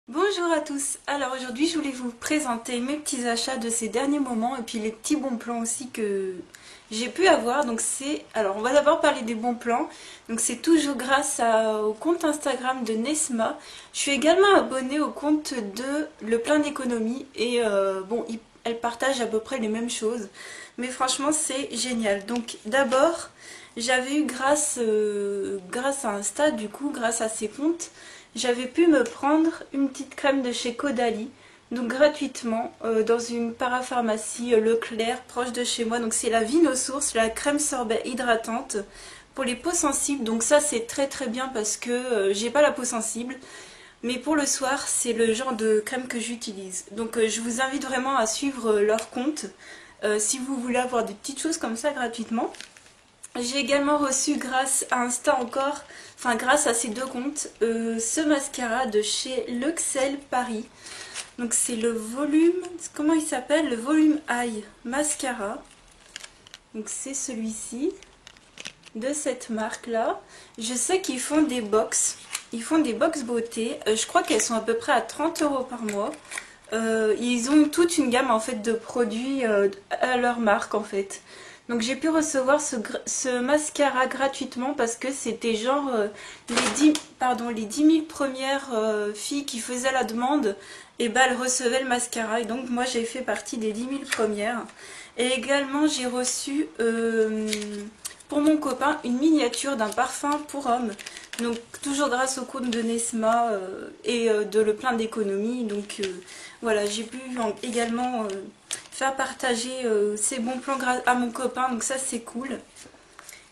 Bonjour à tous, alors aujourd'hui je voulais vous présenter mes petits achats de ces derniers moments et puis les petits bons plans aussi que j'ai pu avoir. Alors on va d'abord parler des bons plans, donc c'est toujours grâce au compte Instagram de Nesma. Je suis également abonnée au compte de Le Plein d'économie et elle partage à peu près les mêmes choses, mais franchement c'est génial. Donc d'abord j'avais eu grâce à Insta, du coup grâce à ces comptes, j'avais pu me prendre une petite crème de chez Caudalie, donc gratuitement, dans une parapharmacie Leclerc proche de chez moi. Donc c'est la Vinosource, la crème sorbet hydratante pour les peaux sensibles. Donc ça c'est très très bien parce que j'ai pas la peau sensible. Mais pour le soir, c'est le genre de crème que j'utilise. Donc je vous invite vraiment à suivre leur compte si vous voulez avoir des petites choses comme ça gratuitement. J'ai également reçu grâce à Insta encore, enfin grâce à ces deux comptes, ce mascara de chez Luxel Paris. Donc c'est le volume, comment il s'appelle? Le volume Eye Mascara. Donc c'est celui-ci, de cette marque là. Je sais qu'ils font des box, ils font des box beauté. Je crois qu'elles sont à peu près à 30 € par mois. Ils ont toute une gamme en fait de produits à leur marque en fait. Donc j'ai pu recevoir ce mascara gratuitement parce que c'était genre les 10 000 premières filles qui faisaient la demande, et bah elles recevaient le mascara, et donc moi j'ai fait partie des 10 000 premières. Et également j'ai reçu pour mon copain une miniature d'un parfum pour homme. Donc toujours grâce au compte de Nesma et de Le Plein d'économie. Donc voilà, j'ai pu également faire partager ces bons plans à mon copain, donc ça c'est cool.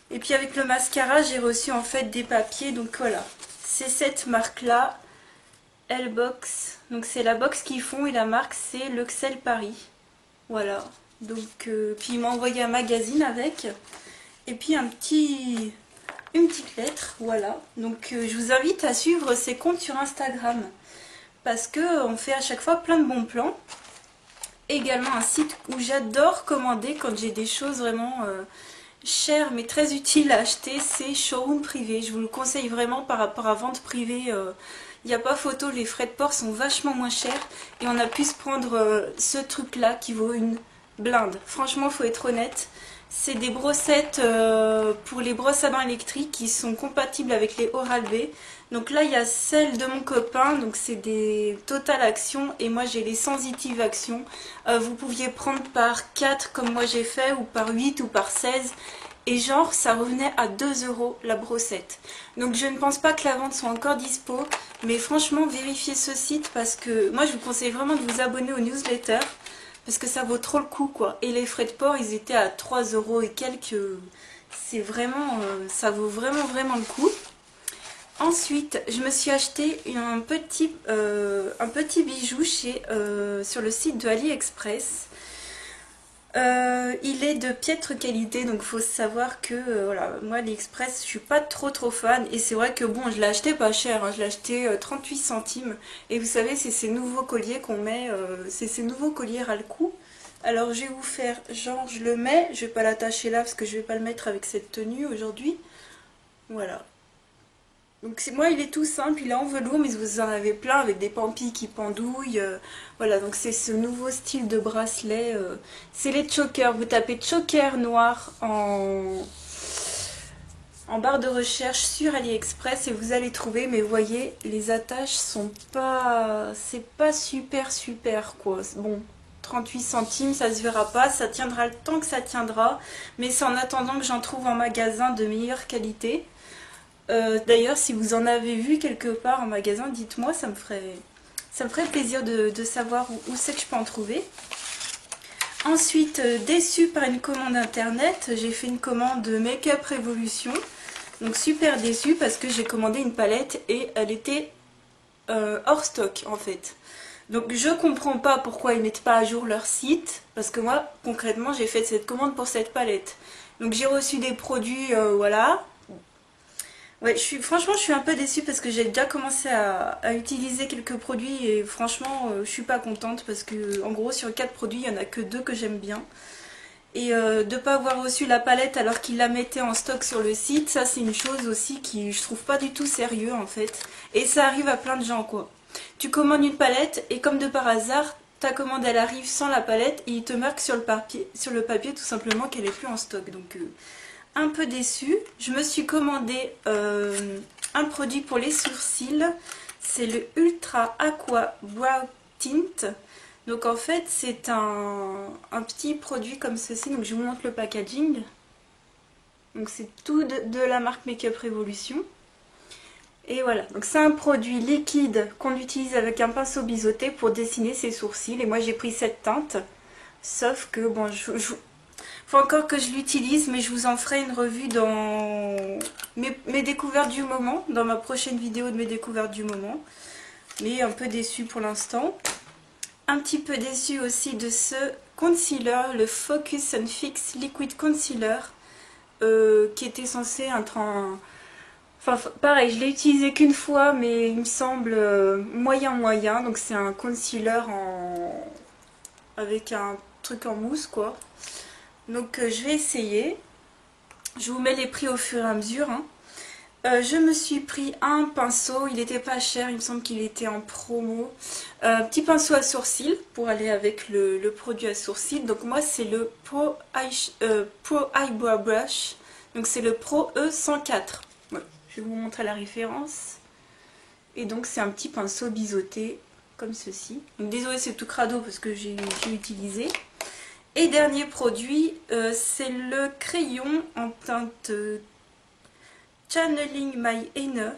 Et puis avec le mascara, j'ai reçu en fait des papiers, donc voilà. C'est cette marque là, L-Box. Donc c'est la box qu'ils font et la marque c'est Luxel Paris. Voilà. Donc puis il m'a envoyé un magazine avec. Et puis une petite lettre, voilà. Donc je vous invite à suivre ces comptes sur Instagram. Parce qu'on fait à chaque fois plein de bons plans. Également un site où j'adore commander quand j'ai des choses vraiment chères mais très utiles à acheter, c'est Showroom Privé. Je vous le conseille vraiment par rapport à vente privée. Il n'y a pas photo, les frais de port sont vachement moins chers. Et on a pu se prendre ce truc là qui vaut une blinde. Franchement, faut être honnête. C'est des brossettes pour les brosses à dents électriques qui sont compatibles avec les Oral-B. Donc là, il y a celle de mon copain, donc c'est des Total Action, et moi j'ai les Sensitive Action. Vous pouviez prendre par 4 comme moi j'ai fait, ou par 8 ou par 16. Et genre, ça revenait à 2 € la brossette. Donc je ne pense pas que la vente soit encore dispo, mais franchement, vérifiez ce site parce que moi je vous conseille vraiment de vous abonner aux newsletters. Parce que ça vaut trop le coup quoi. Et les frais de port ils étaient à 3 € et quelques. C'est vraiment. Ça vaut vraiment le coup. Ensuite je me suis acheté un petit bijou sur le site de AliExpress. Il est de piètre qualité, donc il faut savoir que voilà, moi AliExpress je suis pas trop fan, et c'est vrai que bon, je l'ai acheté pas cher, hein, je l'ai acheté 38 centimes, et vous savez c'est ces nouveaux colliers qu'on met, c'est ces nouveaux colliers à le cou. Alors je vais vous faire genre je le mets, je vais pas l'attacher là parce que je vais pas le mettre avec cette tenue aujourd'hui, voilà. Donc moi il est tout simple, il est en velours, mais vous en avez plein avec des pampilles qui pendouillent. Voilà, donc c'est ce nouveau style de bracelet. C'est les chokers. Vous tapez choker noir en barre de recherche sur AliExpress et vous allez trouver. Mais vous voyez, les attaches sont pas... C'est pas super quoi. Bon, 38 centimes, ça se verra pas. Ça tiendra le temps que ça tiendra. Mais c'est en attendant que j'en trouve en magasin de meilleure qualité. D'ailleurs, si vous en avez vu quelque part en magasin, dites-moi, ça me ferait plaisir de savoir où c'est que je peux en trouver. Ensuite, déçue par une commande internet, j'ai fait une commande Make-up Révolution. Donc super déçue parce que j'ai commandé une palette et elle était hors stock en fait. Donc je comprends pas pourquoi ils mettent pas à jour leur site, parce que moi concrètement j'ai fait cette commande pour cette palette. Donc j'ai reçu des produits, voilà. Ouais, franchement, je suis un peu déçue parce que j'ai déjà commencé à utiliser quelques produits et franchement, je suis pas contente parce que, en gros, sur 4 produits, il y en a que 2 que j'aime bien. Et de ne pas avoir reçu la palette alors qu'ils la mettaient en stock sur le site, ça c'est une chose aussi qui je trouve pas du tout sérieux en fait. Et ça arrive à plein de gens quoi. Tu commandes une palette et comme de par hasard, ta commande elle arrive sans la palette et il te marque sur le papier tout simplement qu'elle est plus en stock. Donc un peu déçue. Je me suis commandé un produit pour les sourcils. C'est le Ultra Aqua Brow Tint. Donc en fait c'est un petit produit comme ceci. Donc je vous montre le packaging. Donc c'est tout de la marque Makeup Revolution. Et voilà, donc c'est un produit liquide qu'on utilise avec un pinceau biseauté pour dessiner ses sourcils. Et moi j'ai pris cette teinte. Sauf que bon, faut encore que je l'utilise, mais je vous en ferai une revue dans mes découvertes du moment, dans ma prochaine vidéo de mes découvertes du moment. Mais un peu déçue pour l'instant. Un petit peu déçue aussi de ce concealer, le Focus and Fix Liquid Concealer, qui était censé être un... Enfin, pareil, je l'ai utilisé qu'une fois, mais il me semble moyen. Donc c'est un concealer avec un truc en mousse, quoi. Donc je vais essayer. Je vous mets les prix au fur et à mesure. Hein. Je me suis pris un pinceau, il n'était pas cher, il me semble qu'il était en promo. Petit pinceau à sourcils pour aller avec le produit à sourcils. Donc moi c'est le Pro Eyebrow Brush. Donc c'est le Pro E104. Voilà. Je vais vous montrer la référence. Et donc c'est un petit pinceau biseauté comme ceci. Donc désolé c'est tout crado parce que j'ai utilisé. Et dernier produit, c'est le crayon en teinte Channeling My Inner,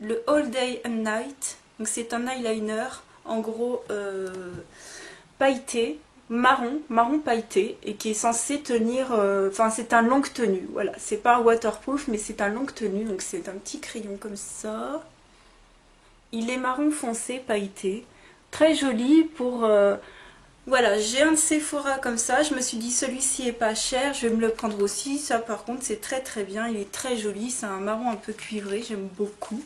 le All Day and Night. Donc c'est un eyeliner en gros pailleté, marron pailleté et qui est censé tenir, enfin c'est un longue tenue, voilà, c'est pas un waterproof mais c'est un longue tenue, donc c'est un petit crayon comme ça. Il est marron foncé pailleté, très joli pour... Voilà, j'ai un de Sephora comme ça, je me suis dit celui-ci est pas cher, je vais me le prendre aussi. Ça par contre c'est très bien, il est très joli, c'est un marron un peu cuivré, j'aime beaucoup.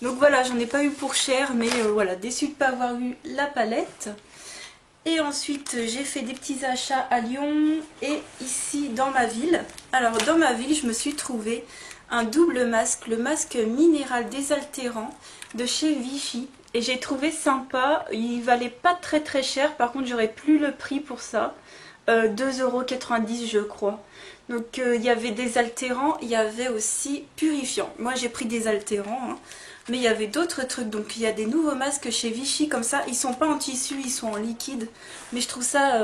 Donc voilà, j'en ai pas eu pour cher, mais voilà, déçue de ne pas avoir eu la palette. Et ensuite j'ai fait des petits achats à Lyon et ici dans ma ville. Alors dans ma ville je me suis trouvé un double masque, le masque minéral désaltérant de chez Vichy. Et j'ai trouvé sympa, il valait pas très cher, par contre j'aurais plus le prix pour ça, 2,90 € je crois. Donc il y avait désaltérant, il y avait aussi purifiant. Moi j'ai pris désaltérant, hein, mais il y avait d'autres trucs. Donc il y a des nouveaux masques chez Vichy comme ça, ils sont pas en tissu, ils sont en liquide. Mais je trouve ça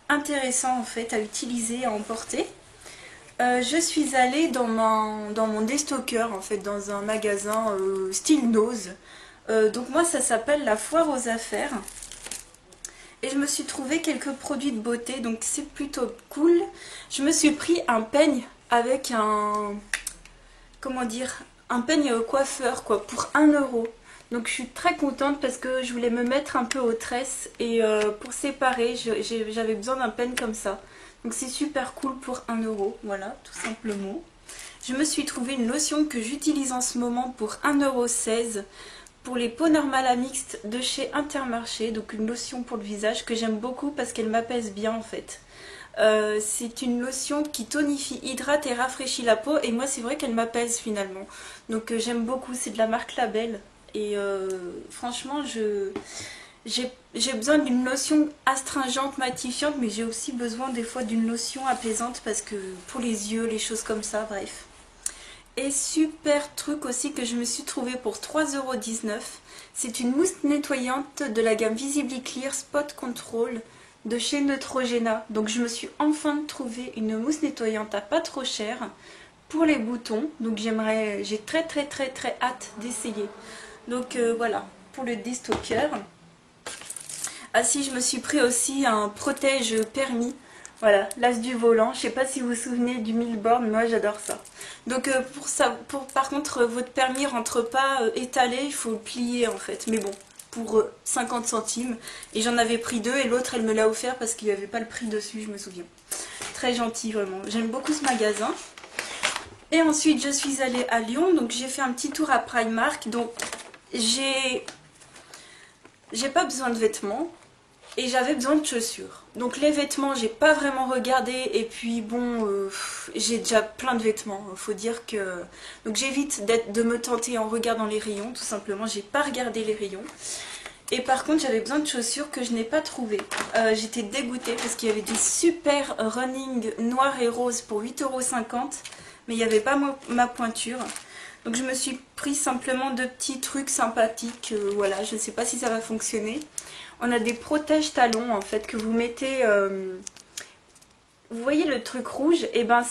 intéressant en fait à utiliser, à emporter. Je suis allée dans mon déstocker en fait, dans un magasin style Nose. Donc moi ça s'appelle la foire aux affaires et je me suis trouvé quelques produits de beauté, donc c'est plutôt cool. Je me suis pris un peigne avec un, comment dire, un peigne coiffeur quoi, pour 1 €. Donc je suis très contente parce que je voulais me mettre un peu aux tresses et pour séparer j'avais besoin d'un peigne comme ça. Donc c'est super cool pour 1 €, voilà, tout simplement. Je me suis trouvé une lotion que j'utilise en ce moment pour 1,16 € pour les peaux normales à mixte de chez Intermarché. Donc une lotion pour le visage que j'aime beaucoup parce qu'elle m'apaise bien en fait. C'est une lotion qui tonifie, hydrate et rafraîchit la peau et moi c'est vrai qu'elle m'apaise finalement. Donc j'aime beaucoup, c'est de la marque Label et franchement j'ai besoin d'une lotion astringente, matifiante, mais j'ai aussi besoin des fois d'une lotion apaisante parce que pour les yeux, les choses comme ça, bref. Et super truc aussi que je me suis trouvé pour 3,19 €. C'est une mousse nettoyante de la gamme Visibly Clear Spot Control de chez Neutrogena. Donc je me suis enfin trouvé une mousse nettoyante à pas trop cher pour les boutons. Donc j'ai très hâte d'essayer. Donc voilà, pour le déstocker. Ah si, je me suis pris aussi un protège permis. Voilà, l'as du volant. Je sais pas si vous vous souvenez du 1000 bornes, moi j'adore ça. Donc par contre, votre permis rentre pas étalé, il faut le plier en fait. Mais bon, pour 50 centimes. Et j'en avais pris 2 et l'autre elle me l'a offert parce qu'il n'y avait pas le prix dessus, je me souviens. Très gentil vraiment. J'aime beaucoup ce magasin. Et ensuite je suis allée à Lyon, donc j'ai fait un petit tour à Primark. Donc j'ai pas besoin de vêtements. Et j'avais besoin de chaussures. Donc les vêtements, j'ai pas vraiment regardé. Et puis bon, j'ai déjà plein de vêtements. Faut dire que... Donc j'évite de me tenter en regardant les rayons. Tout simplement, j'ai pas regardé les rayons. Et par contre, j'avais besoin de chaussures que je n'ai pas trouvées. J'étais dégoûtée parce qu'il y avait des super running noirs et roses pour 8,50 €. Mais il n'y avait pas ma pointure. Donc je me suis pris simplement deux petits trucs sympathiques. Voilà, je ne sais pas si ça va fonctionner. On a des protège-talons en fait que vous mettez... vous voyez le truc rouge? Et ben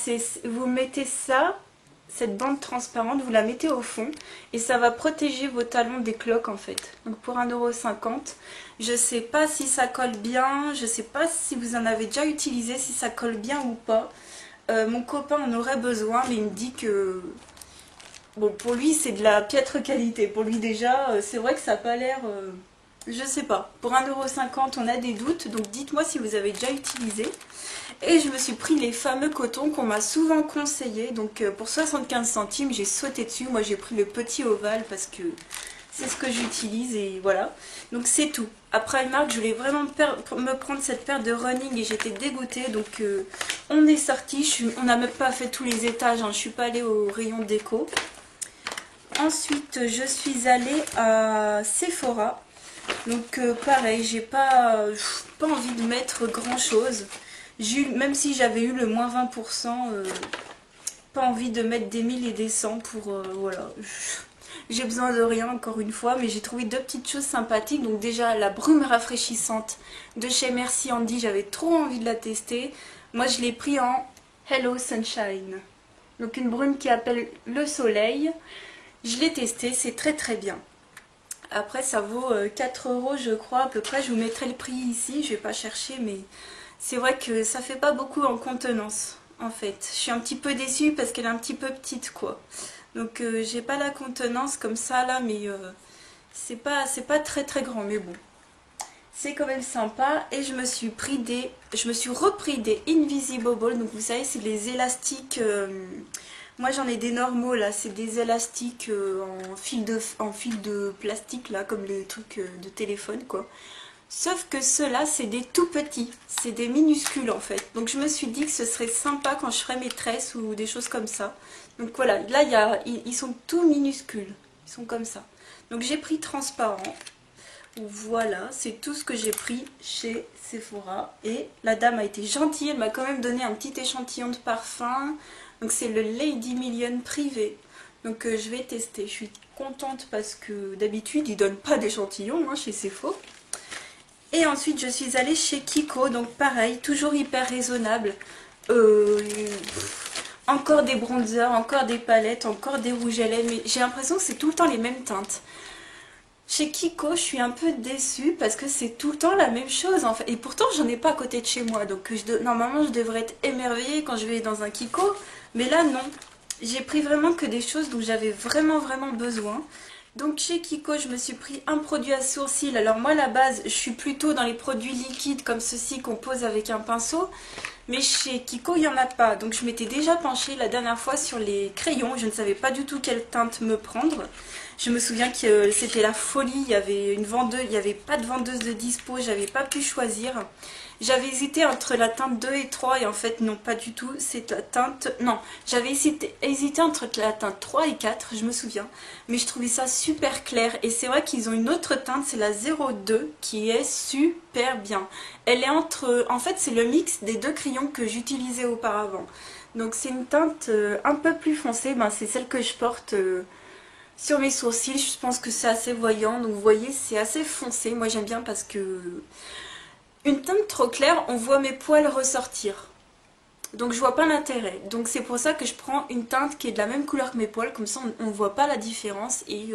vous mettez ça, cette bande transparente, vous la mettez au fond. Et ça va protéger vos talons des cloques en fait. Donc pour 1,50 €. Je sais pas si ça colle bien. Je sais pas si vous en avez déjà utilisé, si ça colle bien ou pas. Mon copain en aurait besoin, mais il me dit que... Bon, pour lui, c'est de la piètre qualité. Pour lui, déjà, c'est vrai que ça n'a pas l'air... je sais pas. Pour 1,50 €, on a des doutes. Donc, dites-moi si vous avez déjà utilisé. Et je me suis pris les fameux cotons qu'on m'a souvent conseillé. Donc, pour 75 centimes, j'ai sauté dessus. Moi, j'ai pris le petit ovale parce que c'est ce que j'utilise. Et voilà. Donc, c'est tout. Après Primark, je voulais vraiment me prendre cette paire de running et j'étais dégoûtée. Donc, on est sorti. On n'a même pas fait tous les étages. Hein. Je suis pas allée au rayon déco. Ensuite, je suis allée à Sephora. Donc pareil, j'ai pas envie de mettre grand chose. Même si j'avais eu le moins 20%, pas envie de mettre des 1000 et des 100 pour... voilà. J'ai besoin de rien encore une fois, mais j'ai trouvé deux petites choses sympathiques. Donc déjà la brume rafraîchissante de chez Merci Handy, j'avais trop envie de la tester. Moi je l'ai pris en Hello Sunshine. Donc une brume qui appelle le soleil. Je l'ai testé, c'est très très bien. Après ça vaut 4 € je crois à peu près, je vous mettrai le prix ici, je vais pas chercher mais c'est vrai que ça fait pas beaucoup en contenance en fait. Je suis un petit peu déçue parce qu'elle est un petit peu petite quoi. Donc j'ai pas la contenance comme ça là mais c'est pas très très grand mais bon. C'est quand même sympa et je me suis repris des Invisible Balls, donc vous savez c'est les élastiques... moi j'en ai des normaux là, c'est des élastiques en fil de plastique là, comme les trucs de téléphone quoi. Sauf que ceux-là c'est des tout petits, c'est des minuscules en fait. Donc je me suis dit que ce serait sympa quand je ferais mes tresses ou des choses comme ça. Donc voilà, là ils sont tout minuscules, ils sont comme ça. Donc j'ai pris transparent. Voilà, c'est tout ce que j'ai pris chez Sephora. Et la dame a été gentille, elle m'a quand même donné un petit échantillon de parfum. Donc c'est le Lady Million privé. Donc je vais tester. Je suis contente parce que d'habitude ils ne donnent pas d'échantillon chez Sephora. Et ensuite je suis allée chez Kiko. Donc pareil, toujours hyper raisonnable. Encore des bronzers, encore des palettes, encore des rouges à lèvres. Mais j'ai l'impression que c'est tout le temps les mêmes teintes. Chez Kiko, je suis un peu déçue parce que c'est tout le temps la même chose en fait. Et pourtant, j'en ai pas à côté de chez moi. Donc normalement, je devrais être émerveillée quand je vais dans un Kiko. Mais là, non. J'ai pris vraiment que des choses dont j'avais vraiment besoin. Donc chez Kiko, je me suis pris un produit à sourcils. Alors moi, à la base, je suis plutôt dans les produits liquides comme ceci qu'on pose avec un pinceau. Mais chez Kiko, il n'y en a pas. Donc je m'étais déjà penchée la dernière fois sur les crayons. Je ne savais pas du tout quelle teinte me prendre. Je me souviens que c'était la folie. Il y avait une vendeuse, il n'y avait pas de vendeuse de dispo. J'avais pas pu choisir. J'avais hésité entre la teinte 2 et 3 et en fait non, pas du tout. C'est la teinte... Non, j'avais hésité entre la teinte 3 et 4, je me souviens. Mais je trouvais ça super clair. Et c'est vrai qu'ils ont une autre teinte, c'est la 02 qui est super bien. Elle est entre... En fait, c'est le mix des deux crayons que j'utilisais auparavant. Donc c'est une teinte un peu plus foncée. Ben, c'est celle que je porte... sur mes sourcils. Je pense que c'est assez voyant. Donc vous voyez, c'est assez foncé. Moi j'aime bien parce que... Une teinte trop claire, on voit mes poils ressortir. Donc je vois pas l'intérêt. Donc c'est pour ça que je prends une teinte qui est de la même couleur que mes poils. Comme ça on voit pas la différence. Et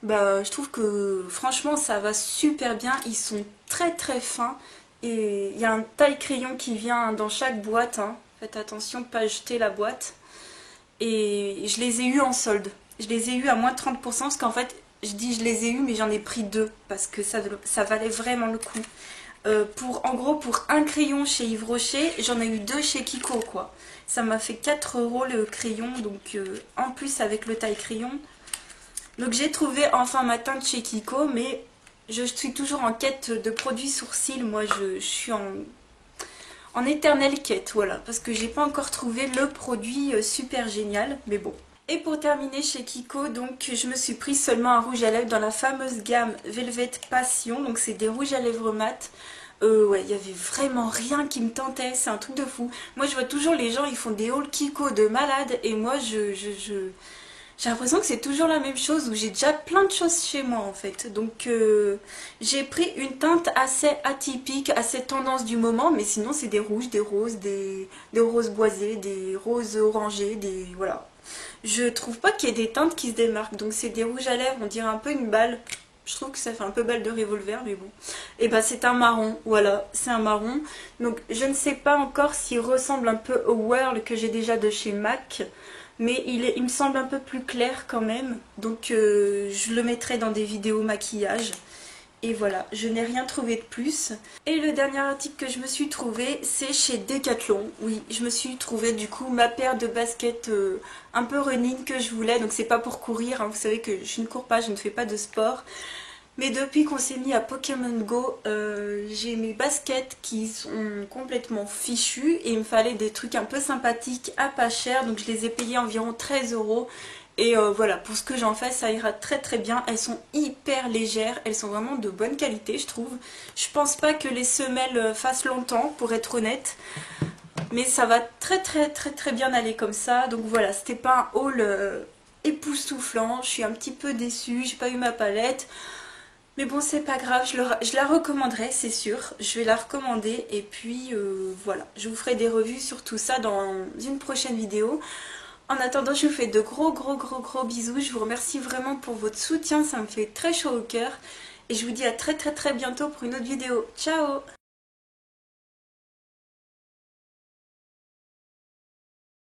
je trouve que franchement ça va super bien. Ils sont très fins. Et il y a un taille crayon qui vient dans chaque boîte. Faites attention de ne pas jeter la boîte. Et je les ai eus en solde. Je les ai eus à moins 30% parce qu'en fait, je dis je les ai eus mais j'en ai pris deux. Parce que ça valait vraiment le coup. En gros, pour un crayon chez Yves Rocher, j'en ai eu deux chez Kiko, quoi. Ça m'a fait 4 € le crayon, donc en plus avec le taille crayon. Donc j'ai trouvé enfin ma teinte chez Kiko, mais Je suis toujours en quête de produits sourcils. Moi, je suis en éternelle quête, voilà. Parce que j'ai pas encore trouvé le produit super génial. Mais bon. Et pour terminer chez Kiko, donc je me suis pris seulement un rouge à lèvres dans la fameuse gamme Velvet Passion. Donc c'est des rouges à lèvres mat. Ouais, il y avait vraiment rien qui me tentait, c'est un truc de fou. Moi je vois toujours les gens, ils font des hauls Kiko de malade et moi j'ai l'impression que c'est toujours la même chose, où j'ai déjà plein de choses chez moi en fait. Donc j'ai pris une teinte assez atypique, assez tendance du moment, mais sinon c'est des rouges, des roses, des roses boisées, des roses orangées, des... voilà. Je trouve pas qu'il y ait des teintes qui se démarquent, donc c'est des rouges à lèvres, on dirait un peu une balle. Je trouve que ça fait un peu balle de revolver, mais bon. Et bah c'est un marron, voilà, c'est un marron. Donc je ne sais pas encore s'il ressemble un peu au Whirl que j'ai déjà de chez MAC, mais il me semble un peu plus clair quand même. Donc je le mettrai dans des vidéos maquillage. Et voilà, je n'ai rien trouvé de plus. Et le dernier article que je me suis trouvé, c'est chez Decathlon. Oui, je me suis trouvé du coup ma paire de baskets un peu running que je voulais. Donc c'est pas pour courir, hein. Vous savez que je ne cours pas, je ne fais pas de sport. Mais depuis qu'on s'est mis à Pokémon Go, j'ai mes baskets qui sont complètement fichues. Et il me fallait des trucs un peu sympathiques à pas cher. Donc je les ai payés environ 13 €. Et voilà, pour ce que j'en fais, ça ira très très bien. Elles sont hyper légères, elles sont vraiment de bonne qualité, je trouve. Je pense pas que les semelles fassent longtemps, pour être honnête. Mais ça va très très très très bien aller comme ça. Donc voilà, c'était pas un haul époustouflant. Je suis un petit peu déçue, j'ai pas eu ma palette. Mais bon, c'est pas grave, je la recommanderai, c'est sûr. Je vais la recommander et puis voilà. Je vous ferai des revues sur tout ça dans une prochaine vidéo. En attendant, je vous fais de gros bisous. Je vous remercie vraiment pour votre soutien, ça me fait très chaud au cœur. Et je vous dis à très très très bientôt pour une autre vidéo. Ciao!